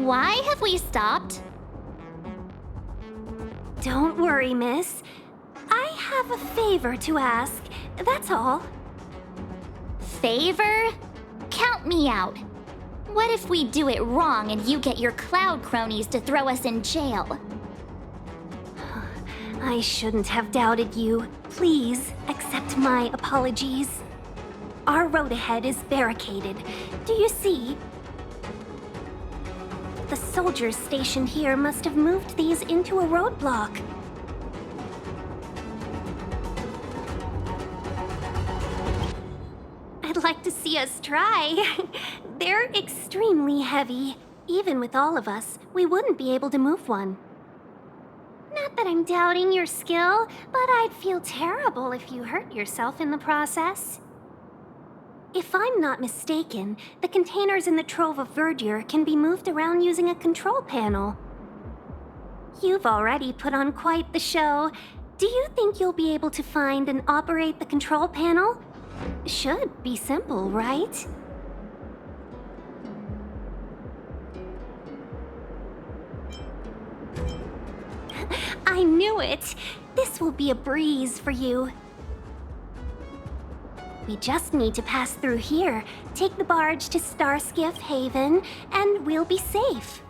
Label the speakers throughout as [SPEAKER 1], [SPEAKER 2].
[SPEAKER 1] Why have we stopped?
[SPEAKER 2] Don't worry, miss. I have a favor to ask, that's all.
[SPEAKER 1] Favor? Count me out. What if we do it wrong and you get your cloud cronies to throw us in jail?
[SPEAKER 2] I shouldn't have doubted you. Please accept my apologies. Our road ahead is barricaded. Do you see? The soldiers stationed here must have moved these into a roadblock. I'd like to see us try. They're extremely heavy. Even with all of us, we wouldn't be able to move one. Not that I'm doubting your skill, but I'd feel terrible if you hurt yourself in the process. If I'm not mistaken, the containers in the Trove of Verdure can be moved around using a control panel. You've already put on quite the show. Do you think you'll be able to find and operate the control panel? Should be simple, right? I knew it! This will be a breeze for you. We just need to pass through here, take the barge to Starskiff Haven, and we'll be safe.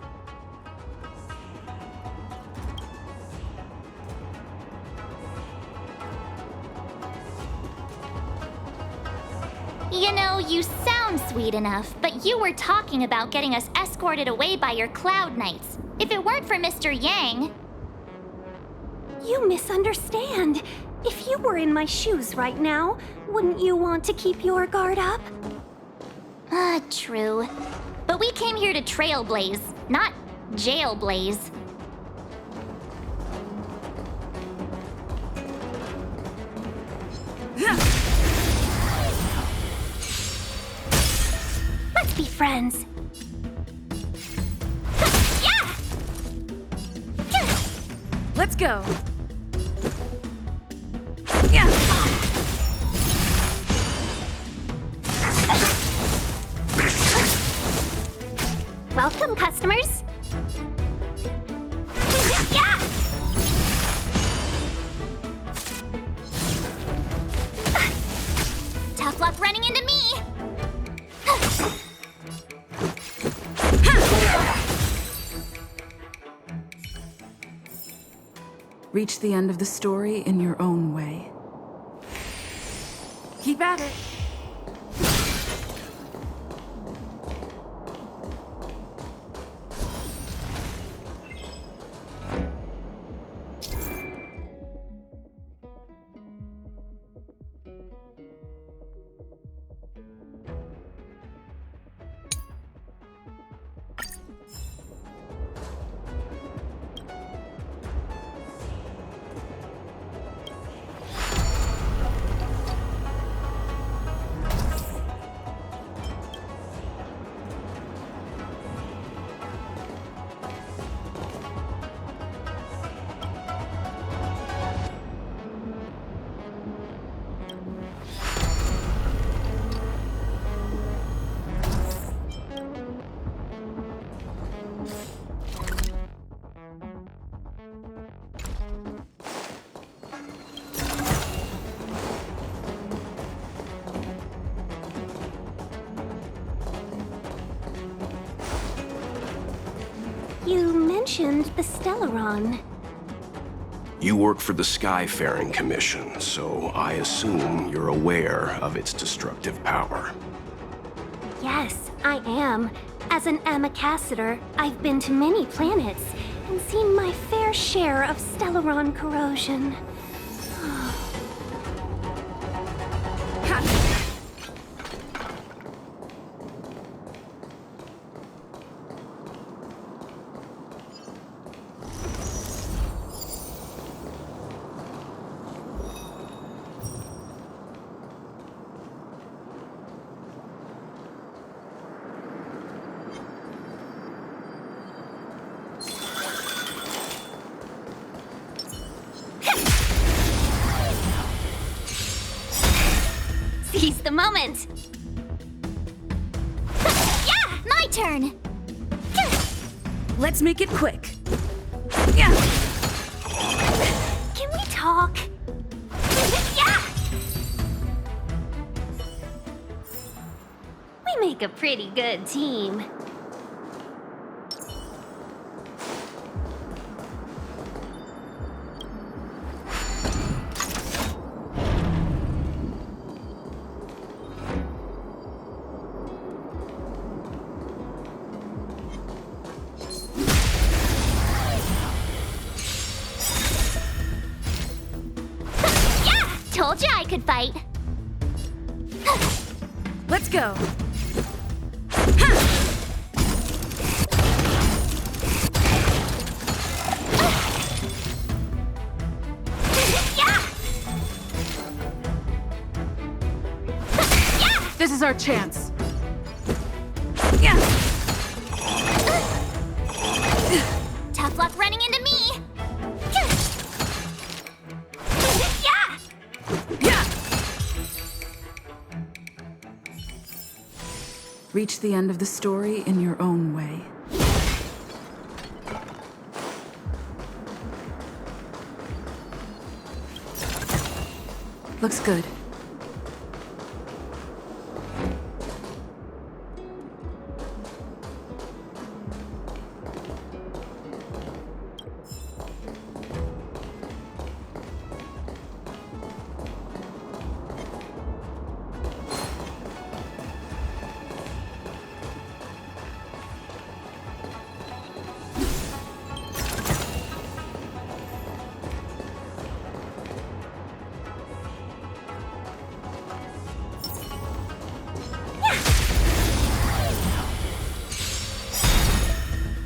[SPEAKER 1] You know, you sound sweet enough, but you were talking about getting us escorted away by your Cloud Knights. If it weren't for Mr. Yang...
[SPEAKER 2] You misunderstand. If you were in my shoes right now, wouldn't you want to keep your guard up?
[SPEAKER 1] True. But we came here to trailblaze, not jailblaze.
[SPEAKER 2] Let's be friends.
[SPEAKER 1] Yeah!
[SPEAKER 3] Let's go.
[SPEAKER 2] Welcome, customers. Yeah!
[SPEAKER 1] Tough luck running into me!
[SPEAKER 3] Reach the end of the story in your own way. Keep at it.
[SPEAKER 2] You mentioned the Stellaron.
[SPEAKER 4] You work for the Skyfaring Commission, so I assume you're aware of its destructive power.
[SPEAKER 2] Yes, I am. As an Amicassator, I've been to many planets and seen my fair share of Stellaron corrosion. Seize the moment!
[SPEAKER 1] Yeah! My turn!
[SPEAKER 3] Let's make it quick. Yeah.
[SPEAKER 2] Can we talk? Yeah! We make a pretty good team.
[SPEAKER 1] Told you I could fight.
[SPEAKER 3] Let's go. This is our chance. Yeah.
[SPEAKER 1] Tough luck running into me.
[SPEAKER 3] Yeah. Reach the end of the story in your own way. Looks good.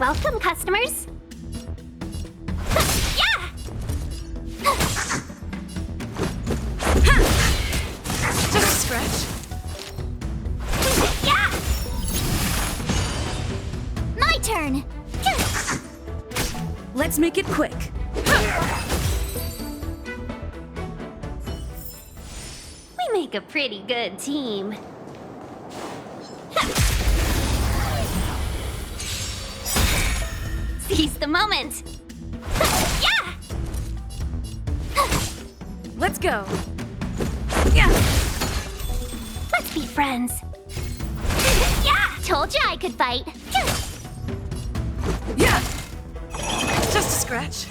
[SPEAKER 2] Welcome, customers.
[SPEAKER 3] Just a scratch.
[SPEAKER 1] My turn.
[SPEAKER 3] Let's make it quick.
[SPEAKER 2] We make a pretty good team. Seize the moment.
[SPEAKER 3] Let's go. Yeah.
[SPEAKER 2] Let's be friends.
[SPEAKER 1] Told you I could fight.
[SPEAKER 3] Yeah. Just a scratch.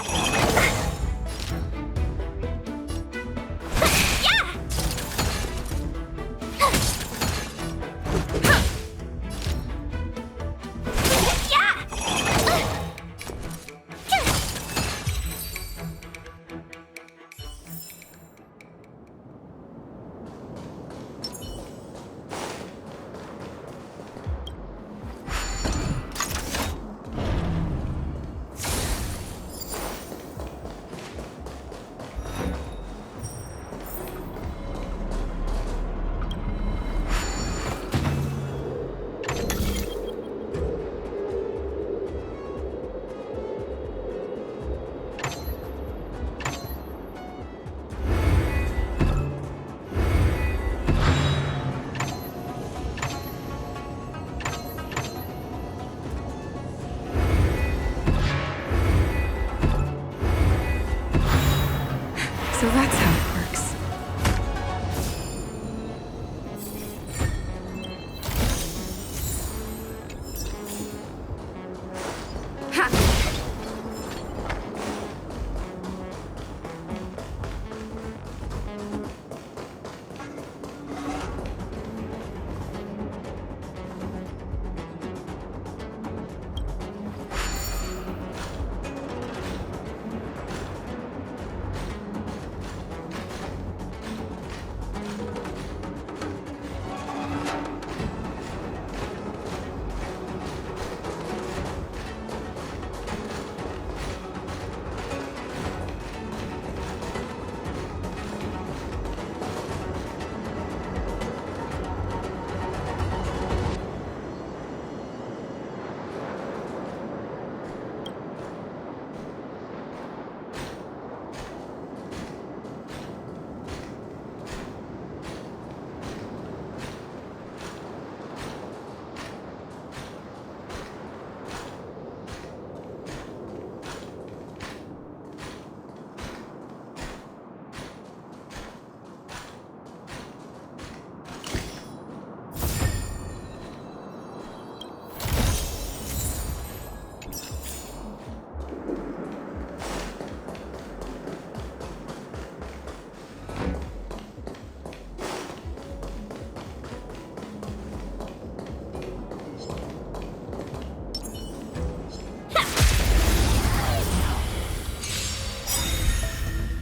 [SPEAKER 3] So that's how it works. Ha!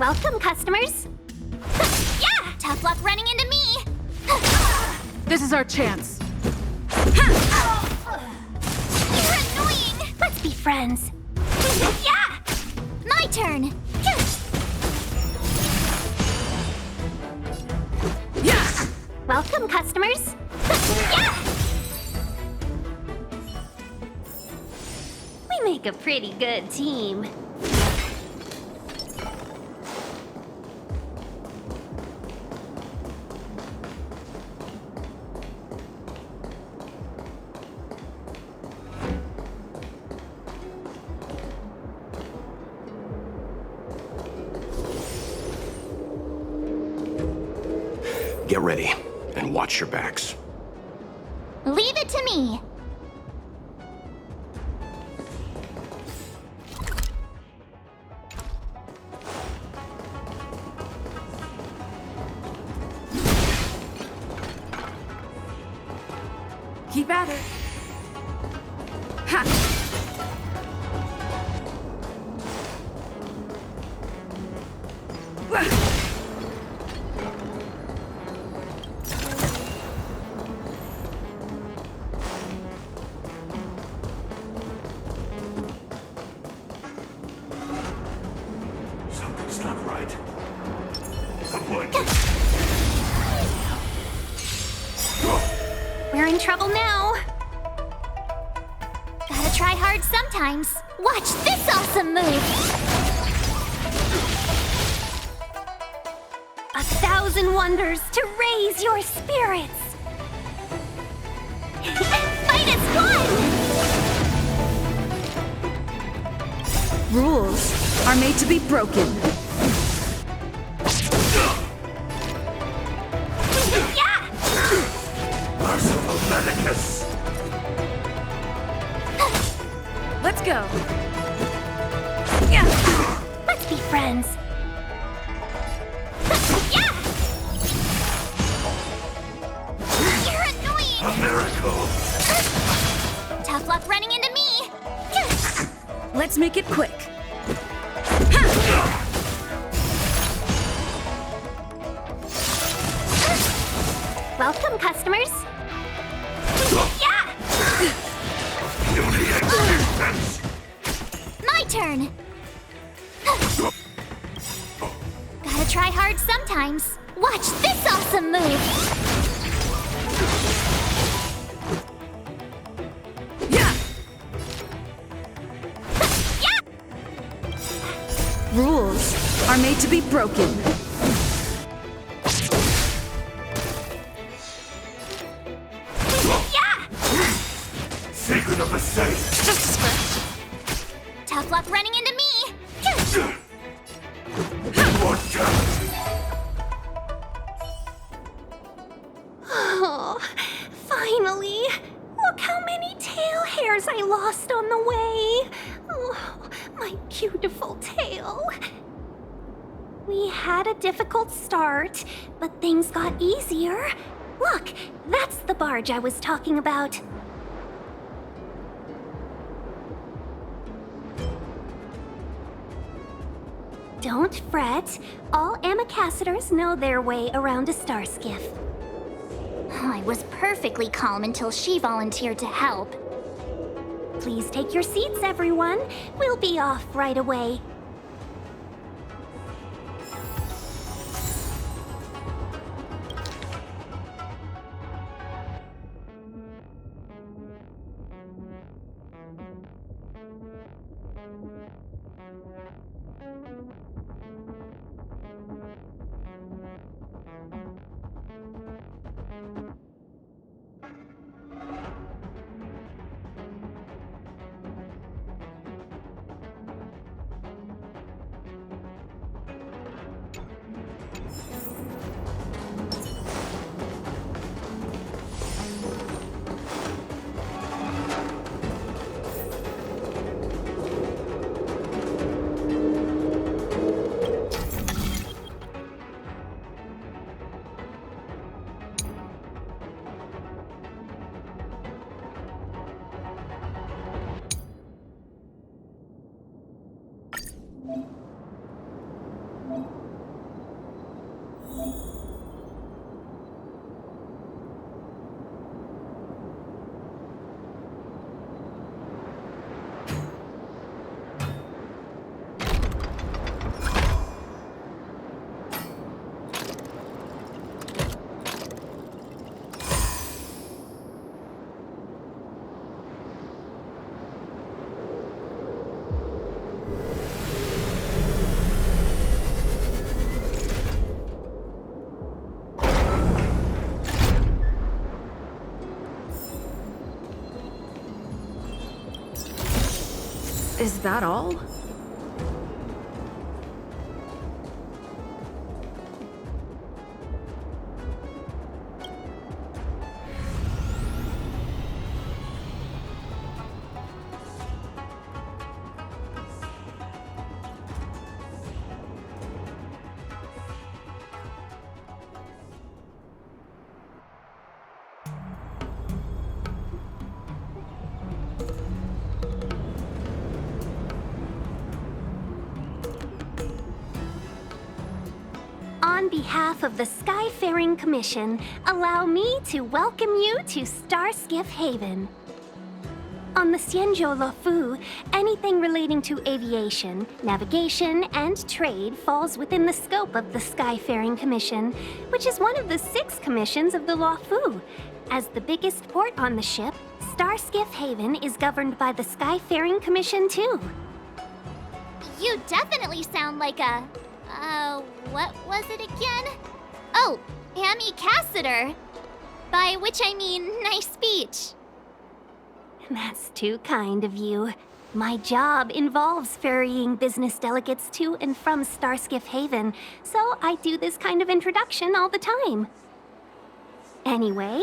[SPEAKER 2] Welcome, customers.
[SPEAKER 1] Yeah! Tough luck running into me!
[SPEAKER 3] This is our chance.
[SPEAKER 1] You're annoying!
[SPEAKER 2] Let's be friends.
[SPEAKER 1] Yeah! My turn!
[SPEAKER 3] Yeah!
[SPEAKER 2] Welcome, customers.
[SPEAKER 1] Yeah!
[SPEAKER 2] We make a pretty good team.
[SPEAKER 4] Get ready, and watch your backs.
[SPEAKER 1] Leave it to me!
[SPEAKER 3] Keep at it. Ha!
[SPEAKER 4] Something's not right. Someone.
[SPEAKER 2] We're in trouble now.
[SPEAKER 1] Gotta try hard sometimes. Watch this awesome move!
[SPEAKER 2] 1,000 wonders to raise your spirits.
[SPEAKER 1] Fight as one!
[SPEAKER 3] Rules are made to be broken.
[SPEAKER 2] Yeah!
[SPEAKER 4] Merciful Medicus!
[SPEAKER 3] Let's go.
[SPEAKER 2] Let's be friends.
[SPEAKER 1] Yeah! You're annoying!
[SPEAKER 4] A miracle!
[SPEAKER 1] Tough luck running into me!
[SPEAKER 3] Let's make it quick.
[SPEAKER 2] Welcome, customers. Yeah!
[SPEAKER 4] Puny existence!
[SPEAKER 1] My turn! Gotta try hard sometimes. Watch this awesome move!
[SPEAKER 3] Yeah!
[SPEAKER 1] Yeah!
[SPEAKER 3] Rules are made to be broken.
[SPEAKER 1] Yeah!
[SPEAKER 4] Secret of the safe!
[SPEAKER 3] Just a scratch.
[SPEAKER 1] Tough luck running into me!
[SPEAKER 4] What time?
[SPEAKER 2] Oh, finally. Look how many tail hairs I lost on the way. Oh, my beautiful tail. We had a difficult start, but things got easier. Look, that's the barge I was talking about. Don't fret. All Amicacetors know their way around a star skiff.
[SPEAKER 1] I was perfectly calm until she volunteered to help.
[SPEAKER 2] Please take your seats, everyone. We'll be off right away.
[SPEAKER 3] Is that all?
[SPEAKER 2] On behalf of the Skyfaring Commission, allow me to welcome you to Starskiff Haven. On the Xianzhou Luofu, anything relating to aviation, navigation, and trade falls within the scope of the Skyfaring Commission, which is one of the 6 commissions of the Luofu. As the biggest port on the ship, Starskiff Haven is governed by the Skyfaring Commission too.
[SPEAKER 1] You definitely sound like a... what was it again? Oh, Amy Cassiter. By which I mean, nice speech.
[SPEAKER 2] That's too kind of you. My job involves ferrying business delegates to and from Starskiff Haven, so I do this kind of introduction all the time. Anyway,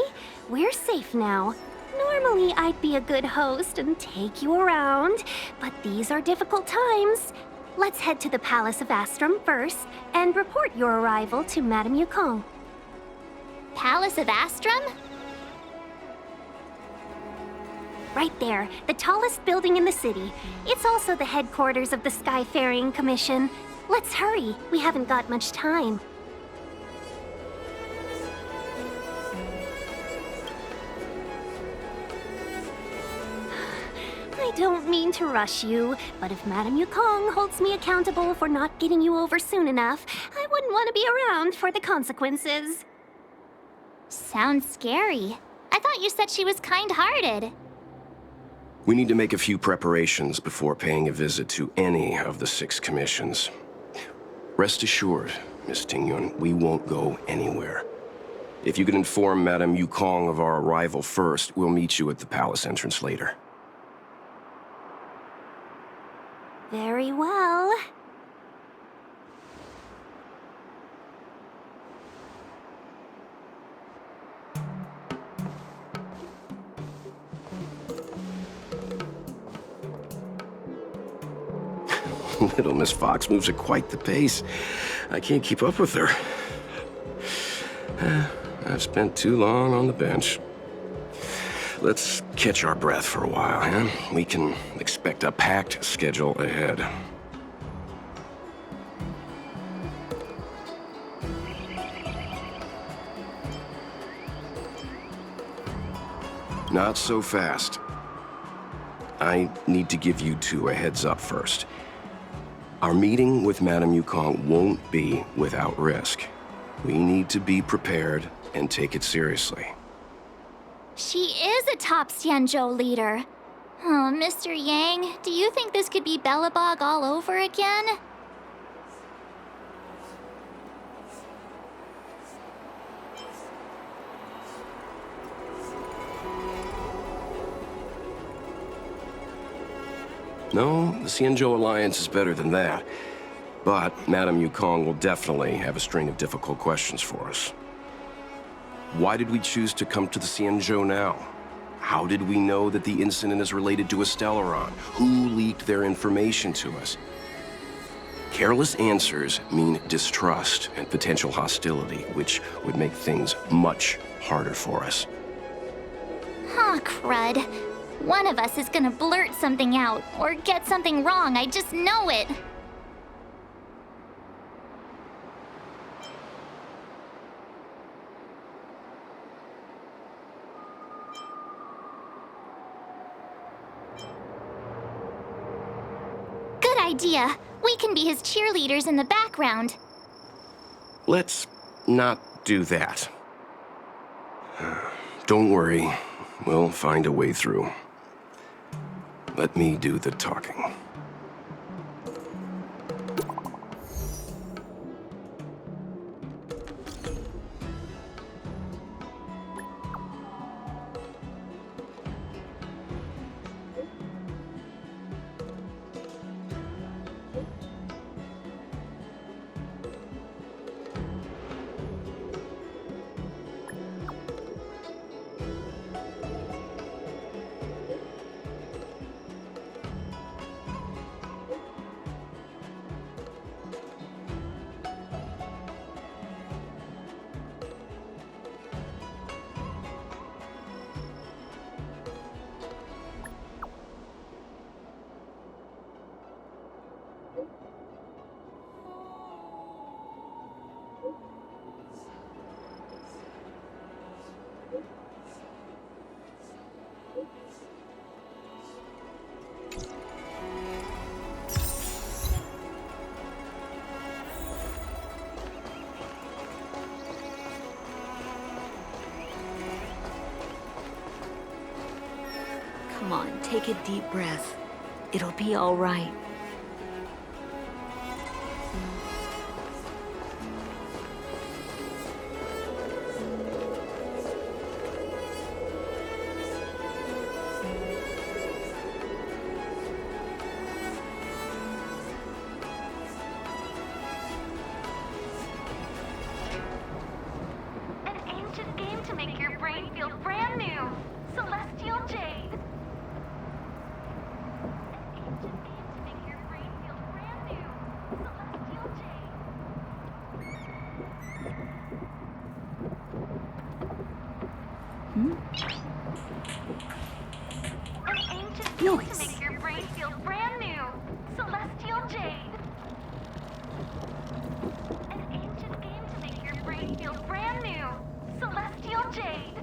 [SPEAKER 2] we're safe now. Normally, I'd be a good host and take you around, but these are difficult times. Let's head to the Palace of Astrum first and report your arrival to Madame Yukong.
[SPEAKER 1] Palace of Astrum?
[SPEAKER 2] Right there, the tallest building in the city. It's also the headquarters of the Skyfaring Commission. Let's hurry, we haven't got much time. I don't mean to rush you, but if Madame Yukong holds me accountable for not getting you over soon enough, I wouldn't want to be around for the consequences.
[SPEAKER 1] Sounds scary. I thought you said she was kind-hearted.
[SPEAKER 4] We need to make a few preparations before paying a visit to any of the 6 commissions. Rest assured, Miss Tingyun, we won't go anywhere. If you could inform Madame Yukong of our arrival first, we'll meet you at the palace entrance later.
[SPEAKER 2] Very well.
[SPEAKER 4] Little Miss Fox moves at quite the pace. I can't keep up with her. I've spent too long on the bench. Let's catch our breath for a while, huh? We can expect a packed schedule ahead. Not so fast. I need to give you 2 a heads up first. Our meeting with Madame Yukong won't be without risk. We need to be prepared and take it seriously.
[SPEAKER 1] She is a top Xianzhou leader. Oh, Mr. Yang, do you think this could be Bellabog all over again?
[SPEAKER 4] No, the Xianzhou Alliance is better than that. But Madame Yukong will definitely have a string of difficult questions for us. Why did we choose to come to the Xianzhou now? How did we know that the incident is related to Stellaron? Who leaked their information to us? Careless answers mean distrust and potential hostility, which would make things much harder for us.
[SPEAKER 1] Huh, crud. One of us is gonna blurt something out, or get something wrong, I just know it. Good idea. We can be his cheerleaders in the background.
[SPEAKER 4] Let's not do that. Don't worry. We'll find a way through. Let me do the talking.
[SPEAKER 5] Come on, take a deep breath. It'll be all right.
[SPEAKER 2] An ancient game to make your brain feel brand new. Celestial Jade. An ancient game to make your brain feel brand new. Celestial Jade. An ancient game to make your brain feel brand new. Celestial Jade. An ancient game to make your brain feel brand new. Celestial Jade.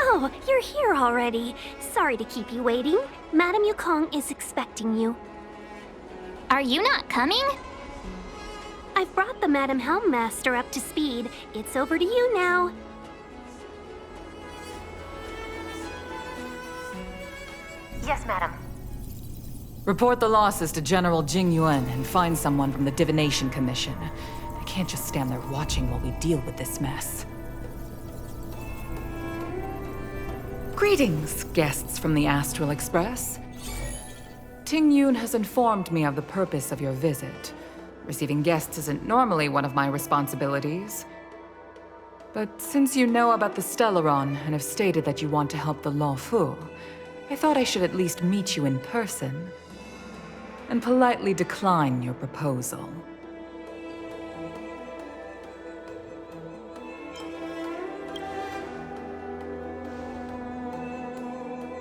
[SPEAKER 2] Oh, you're here already. Sorry to keep you waiting. Madame Yukong is expecting you.
[SPEAKER 1] Are you not coming?
[SPEAKER 2] I've brought the Madame Helmmaster up to speed. It's over to you now.
[SPEAKER 6] Yes, madam.
[SPEAKER 3] Report the losses to General Jing Yuan and find someone from the Divination Commission. I can't just stand there watching while we deal with this mess. Greetings, guests from the Astral Express. Ting Yun has informed me of the purpose of your visit. Receiving guests isn't normally one of my responsibilities. But since you know about the Stellaron and have stated that you want to help the Luofu, I thought I should at least meet you in person and politely decline your proposal.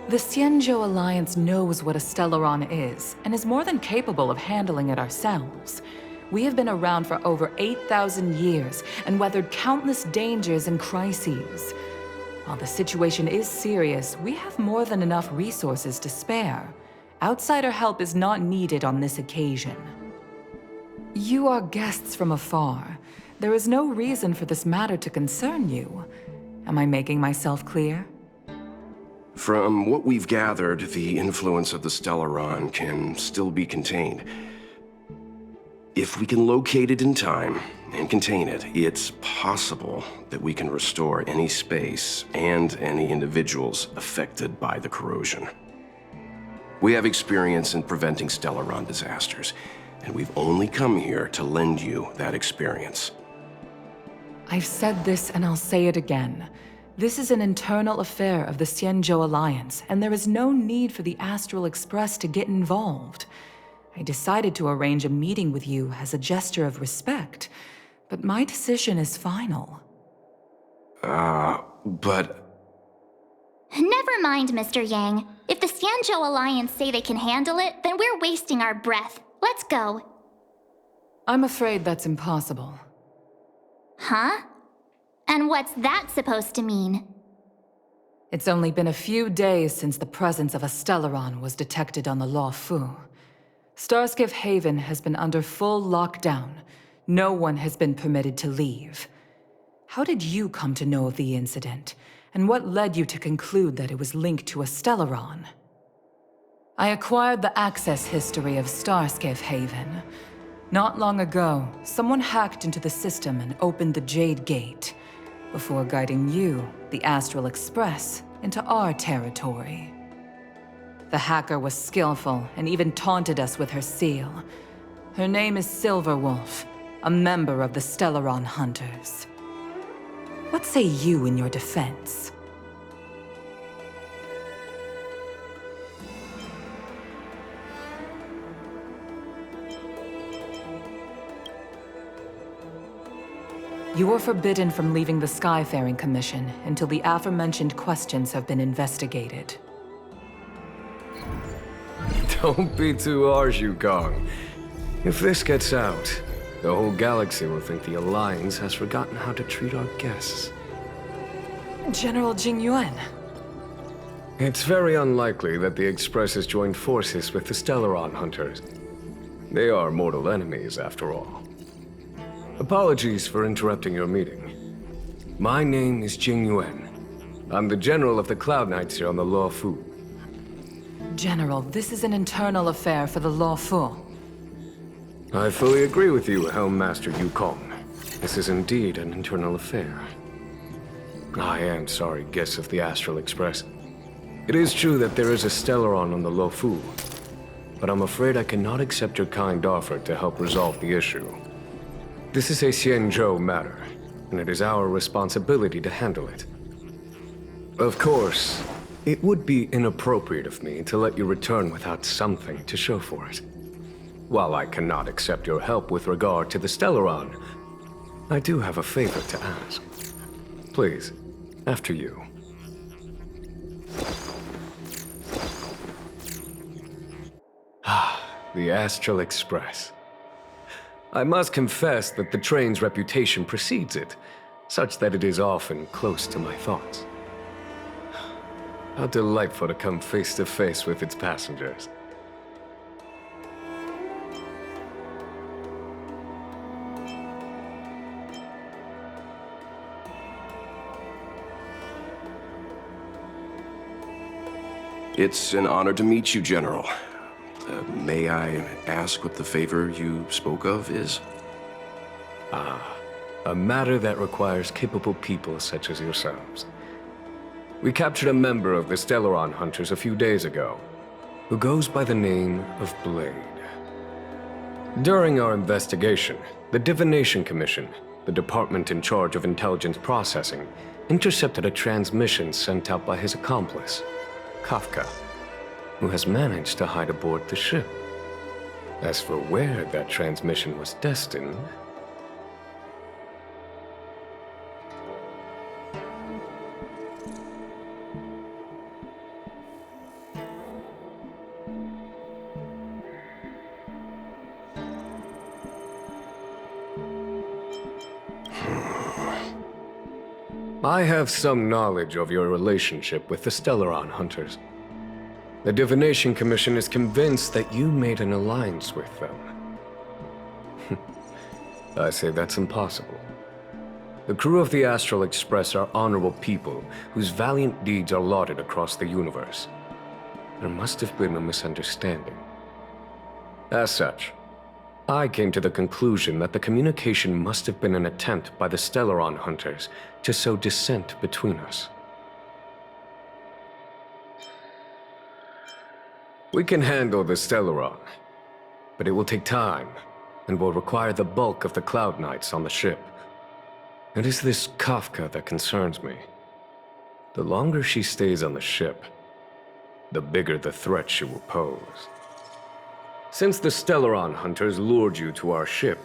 [SPEAKER 3] The Xianzhou Alliance knows what a Stellaron is, and is more than capable of handling it ourselves. We have been around for over 8,000 years, and weathered countless dangers and crises. While the situation is serious, we have more than enough resources to spare. Outsider help is not needed on this occasion. You are guests from afar. There is no reason for this matter to concern you. Am I making myself clear?
[SPEAKER 4] From what we've gathered, the influence of the Stellaron can still be contained. If we can locate it in time and contain it, it's possible that we can restore any space and any individuals affected by the corrosion. We have experience in preventing Stellaron disasters, and we've only come here to lend you that experience.
[SPEAKER 3] I've said this and I'll say it again. This is an internal affair of the Xianzhou Alliance, and there is no need for the Astral Express to get involved. I decided to arrange a meeting with you as a gesture of respect, but my decision is final.
[SPEAKER 4] But...
[SPEAKER 1] Never mind, Mr. Yang. If the Xianzhou Alliance say they can handle it, then we're wasting our breath. Let's go.
[SPEAKER 3] I'm afraid that's impossible.
[SPEAKER 1] Huh? And what's that supposed to mean?
[SPEAKER 3] It's only been a few days since the presence of a Stellaron was detected on the Luofu. Starskiff Haven has been under full lockdown. No one has been permitted to leave. How did you come to know of the incident? And what led you to conclude that it was linked to a Stellaron? I acquired the access history of Starskiff Haven. Not long ago, someone hacked into the system and opened the Jade Gate, before guiding you, the Astral Express, into our territory. The hacker was skillful and even taunted us with her seal. Her name is Silverwolf, a member of the Stellaron Hunters. What say you in your defense? You are forbidden from leaving the Skyfaring Commission until the aforementioned questions have been investigated.
[SPEAKER 6] Don't be too harsh, Yukong. If this gets out, the whole galaxy will think the Alliance has forgotten how to treat our guests.
[SPEAKER 3] General Jing Yuan.
[SPEAKER 6] It's very unlikely that the Express has joined forces with the Stellaron Hunters. They are mortal enemies, after all. Apologies for interrupting your meeting. My name is Jing Yuan. I'm the General of the Cloud Knights here on the Luofu.
[SPEAKER 3] General, this is an internal affair for the Luofu.
[SPEAKER 6] I fully agree with you, Helm Master Yukong. This is indeed an internal affair. I am sorry, guests of the Astral Express. It is true that there is a Stellaron on the Luofu, but I'm afraid I cannot accept your kind offer to help resolve the issue. This is a Xianzhou matter, and it is our responsibility to handle it. Of course, it would be inappropriate of me to let you return without something to show for it. While I cannot accept your help with regard to the Stellaron, I do have a favor to ask. Please, after you. The Astral Express. I must confess that the train's reputation precedes it, such that it is often close to my thoughts. How delightful to come face to face with its passengers.
[SPEAKER 4] It's an honor to meet you, General. May I ask what the favor you spoke of is?
[SPEAKER 6] A matter that requires capable people such as yourselves. We captured a member of the Stellaron Hunters a few days ago, who goes by the name of Blade. During our investigation, the Divination Commission, the department in charge of intelligence processing, intercepted a transmission sent out by his accomplice, Kafka, who has managed to hide aboard the ship. As for where that transmission was destined, I have some knowledge of your relationship with the Stellaron Hunters. The Divination Commission is convinced that you made an alliance with them. I say that's impossible. The crew of the Astral Express are honorable people whose valiant deeds are lauded across the universe. There must have been a misunderstanding. As such, I came to the conclusion that the communication must have been an attempt by the Stellaron Hunters to sow dissent between us. We can handle the Stellaron, but it will take time and will require the bulk of the Cloud Knights on the ship. It is this Kafka that concerns me. The longer she stays on the ship, the bigger the threat she will pose. Since the Stellaron Hunters lured you to our ship,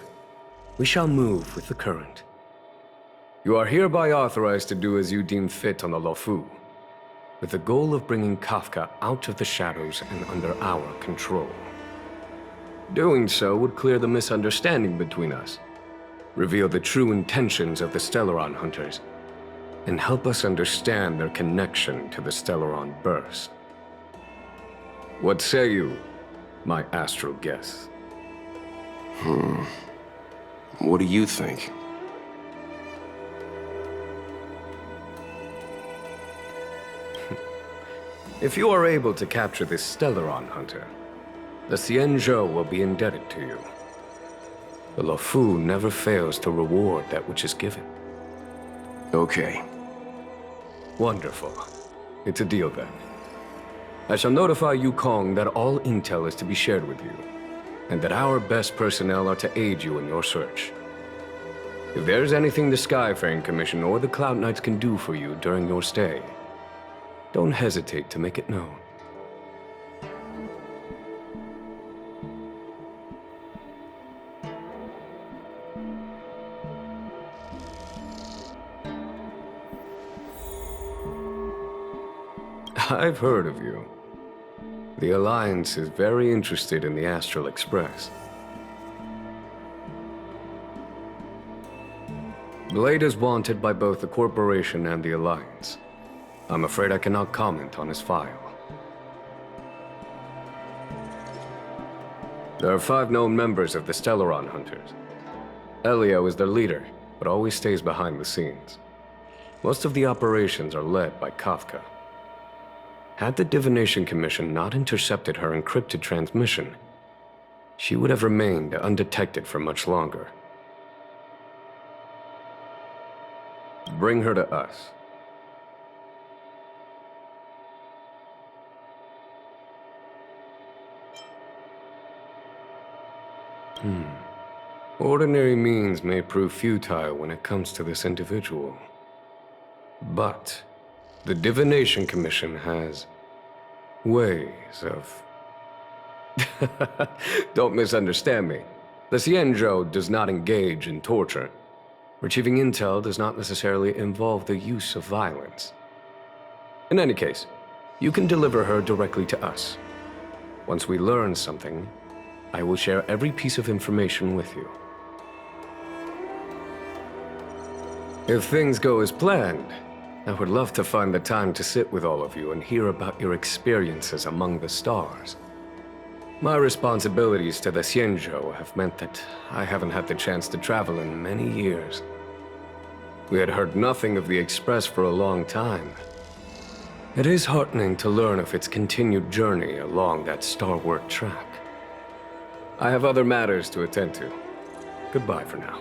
[SPEAKER 6] we shall move with the current. You are hereby authorized to do as you deem fit on the Luofu, with the goal of bringing Kafka out of the shadows and under our control. Doing so would clear the misunderstanding between us, reveal the true intentions of the Stellaron Hunters, and help us understand their connection to the Stellaron Burst. What say you, my astral guest?
[SPEAKER 4] What do you think?
[SPEAKER 6] If you are able to capture this Stellaron Hunter, the Xianzhou will be indebted to you. The Luofu never fails to reward that which is given.
[SPEAKER 4] Okay.
[SPEAKER 6] Wonderful. It's a deal then. I shall notify Yukong that all intel is to be shared with you, and that our best personnel are to aid you in your search. If there's anything the Skyfaring Commission or the Cloud Knights can do for you during your stay, don't hesitate to make it known. I've heard of you. The Alliance is very interested in the Astral Express. Blade is wanted by both the Corporation and the Alliance. I'm afraid I cannot comment on his file. There are 5 known members of the Stellaron Hunters. Elio is their leader, but always stays behind the scenes. Most of the operations are led by Kafka. Had the Divination Commission not intercepted her encrypted transmission, she would have remained undetected for much longer. Bring her to us. Ordinary means may prove futile when it comes to this individual. But the Divination Commission has ways of... Don't misunderstand me. The Xianzhou does not engage in torture. Retrieving intel does not necessarily involve the use of violence. In any case, you can deliver her directly to us. Once we learn something, I will share every piece of information with you. If things go as planned, I would love to find the time to sit with all of you and hear about your experiences among the stars. My responsibilities to the Xianzhou have meant that I haven't had the chance to travel in many years. We had heard nothing of the Express for a long time. It is heartening to learn of its continued journey along that starward track. I have other matters to attend to. Goodbye for now.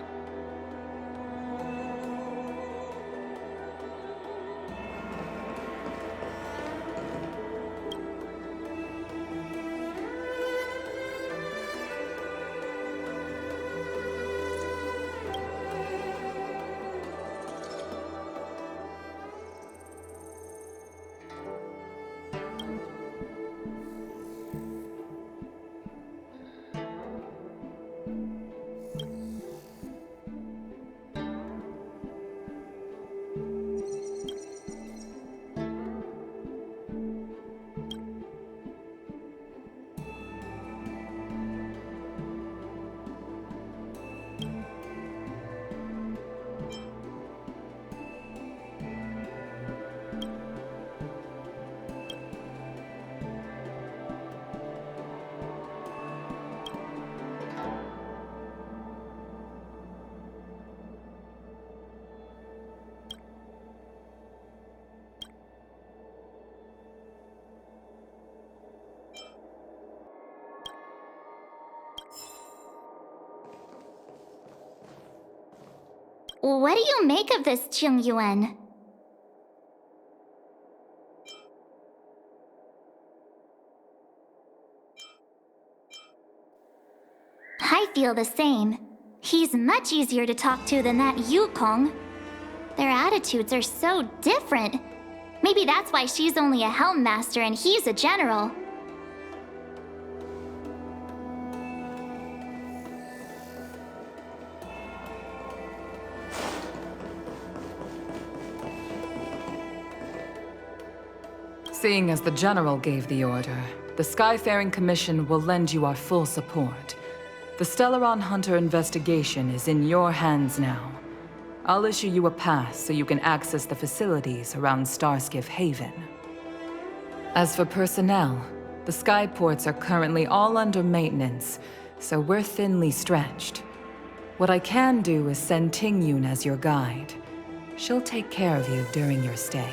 [SPEAKER 1] What do you make of this, Qingyuan? I feel the same. He's much easier to talk to than that Yukong. Their attitudes are so different. Maybe that's why she's only a Helm Master and he's a general.
[SPEAKER 3] Seeing as the General gave the order, the Skyfaring Commission will lend you our full support. The Stellaron Hunter investigation is in your hands now. I'll issue you a pass so you can access the facilities around Starskiff Haven. As for personnel, the skyports are currently all under maintenance, so we're thinly stretched. What I can do is send Tingyun as your guide. She'll take care of you during your stay.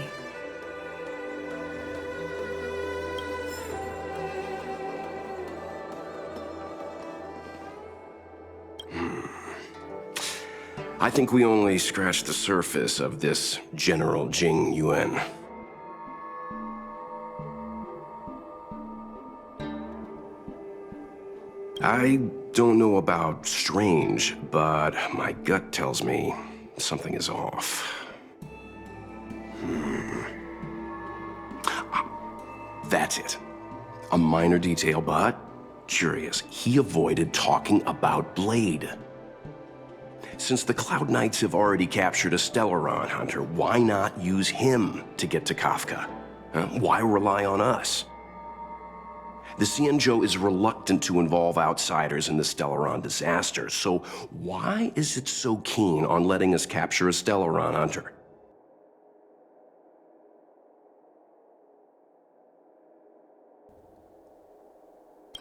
[SPEAKER 4] I think we only scratched the surface of this General Jing Yuan. I don't know about strange, but my gut tells me something is off. That's it. A minor detail, but curious. He avoided talking about Blade. Since the Cloud Knights have already captured a Stellaron Hunter, why not use him to get to Kafka? Why rely on us? The Xianzhou is reluctant to involve outsiders in the Stellaron disaster, so why is it so keen on letting us capture a Stellaron Hunter?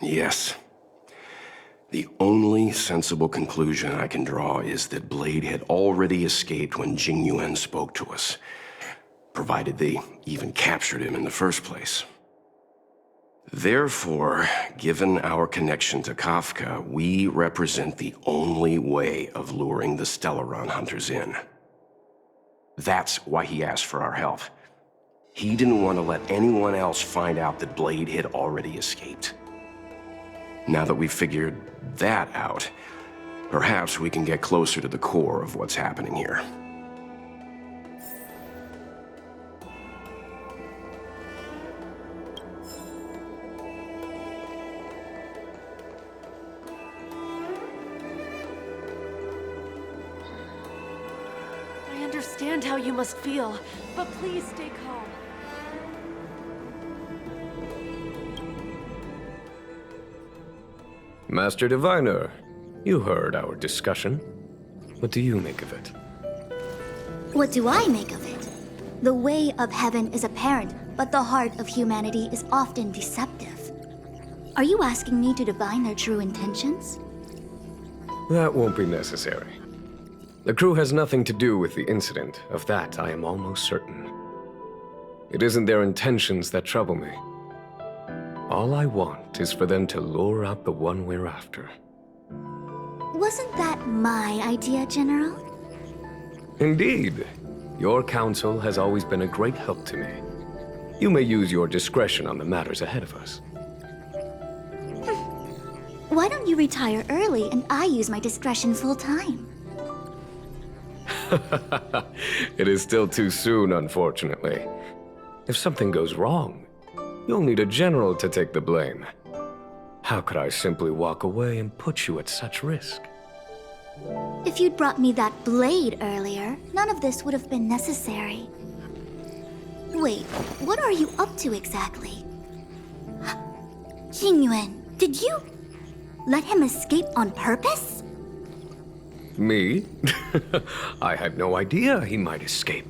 [SPEAKER 4] Yes. The only sensible conclusion I can draw is that Blade had already escaped when Jing Yuan spoke to us, provided they even captured him in the first place. Therefore, given our connection to Kafka, we represent the only way of luring the Stellaron Hunters in. That's why he asked for our help. He didn't want to let anyone else find out that Blade had already escaped. Now that we've figured that out, perhaps we can get closer to the core of what's happening here.
[SPEAKER 7] I understand how you must feel, but please stay calm.
[SPEAKER 6] Master Diviner, you heard our discussion. What do you make of it?
[SPEAKER 8] What do I make of it? The way of heaven is apparent, but the heart of humanity is often deceptive. Are you asking me to divine their true intentions?
[SPEAKER 6] That won't be necessary. The crew has nothing to do with the incident. Of that, I am almost certain. It isn't their intentions that trouble me. all I want is for them to lure out the one we're after.
[SPEAKER 8] Wasn't that my idea, General?
[SPEAKER 6] Indeed. Your counsel has always been a great help to me. You may use your discretion on the matters ahead of us.
[SPEAKER 8] Why don't you retire early and I use my discretion full time?
[SPEAKER 6] It is still too soon, unfortunately. If something goes wrong, you'll need a general to take the blame. How could I simply walk away and put you at such risk?
[SPEAKER 8] If you'd brought me that blade earlier, none of this would have been necessary. Wait, what are you up to exactly? Jingyuan, did you let him escape on purpose?
[SPEAKER 6] Me? I had no idea he might escape.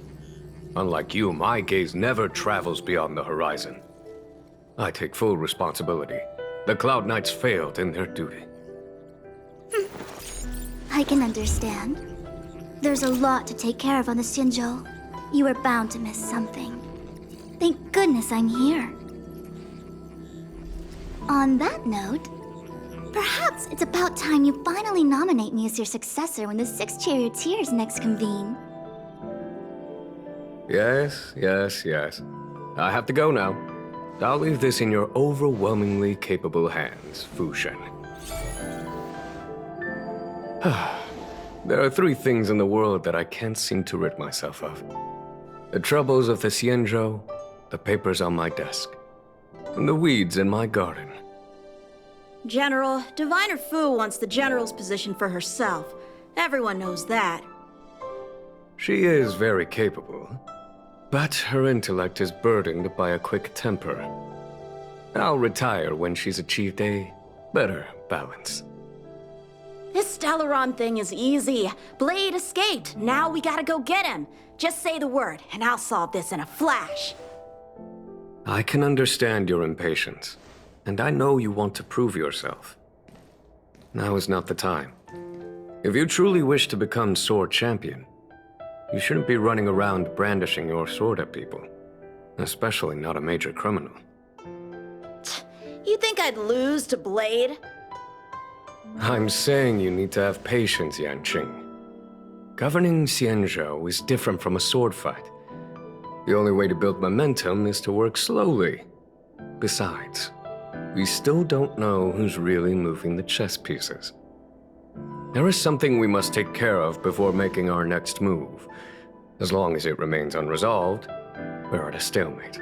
[SPEAKER 6] Unlike you, my gaze never travels beyond the horizon. I take full responsibility. The Cloud Knights failed in their duty.
[SPEAKER 8] I can understand. There's a lot to take care of on the Xianzhou. You were bound to miss something. Thank goodness I'm here. On that note, perhaps it's about time you finally nominate me as your successor when the Six Charioteers next convene.
[SPEAKER 6] Yes. I have to go now. I'll leave this in your overwhelmingly capable hands, Fu Shen. There are 3 things in the world that I can't seem to rid myself of. The troubles of the Xianzhou, the papers on my desk, and the weeds in my garden.
[SPEAKER 9] General, Diviner Fu wants the General's position for herself. Everyone knows that.
[SPEAKER 6] She is very capable, but her intellect is burdened by a quick temper. I'll retire when she's achieved a better balance.
[SPEAKER 9] This Stellaron thing is easy. Blade escaped. Now we gotta go get him. Just say the word, and I'll solve this in a flash.
[SPEAKER 6] I can understand your impatience, and I know you want to prove yourself. Now is not the time. If you truly wish to become Sword Champion, you shouldn't be running around brandishing your sword at people, especially not a major criminal.
[SPEAKER 9] You think I'd lose to Blade?
[SPEAKER 6] I'm saying you need to have patience, Yanqing. Governing Xianzhou is different from a sword fight. The only way to build momentum is to work slowly. Besides, we still don't know who's really moving the chess pieces. There is something we must take care of before making our next move. As long as it remains unresolved, we're at a stalemate.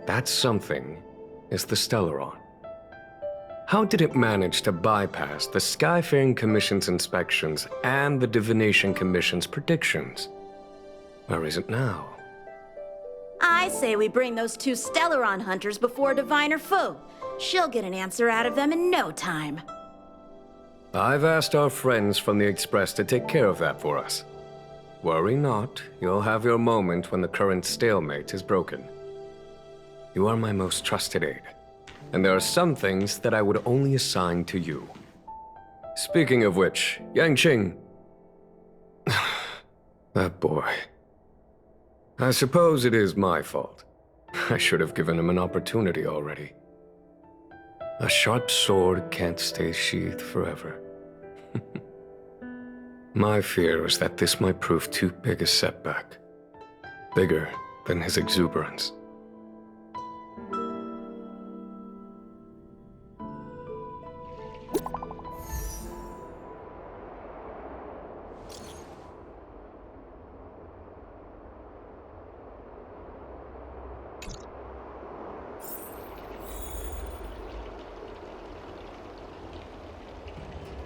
[SPEAKER 6] That something is the Stellaron. How did it manage to bypass the Skyfaring Commission's inspections and the Divination Commission's predictions? Where is it now?
[SPEAKER 9] I say we bring those 2 Stellaron hunters before Diviner Fu. She'll get an answer out of them in no time.
[SPEAKER 6] I've asked our friends from the Express to take care of that for us. Worry not, you'll have your moment when the current stalemate is broken. You are my most trusted aide, and there are some things that I would only assign to you. Speaking of which, Yanqing... that boy. I suppose it is my fault. I should have given him an opportunity already. A sharp sword can't stay sheathed forever. My fear is that this might prove too big a setback. Bigger than his exuberance.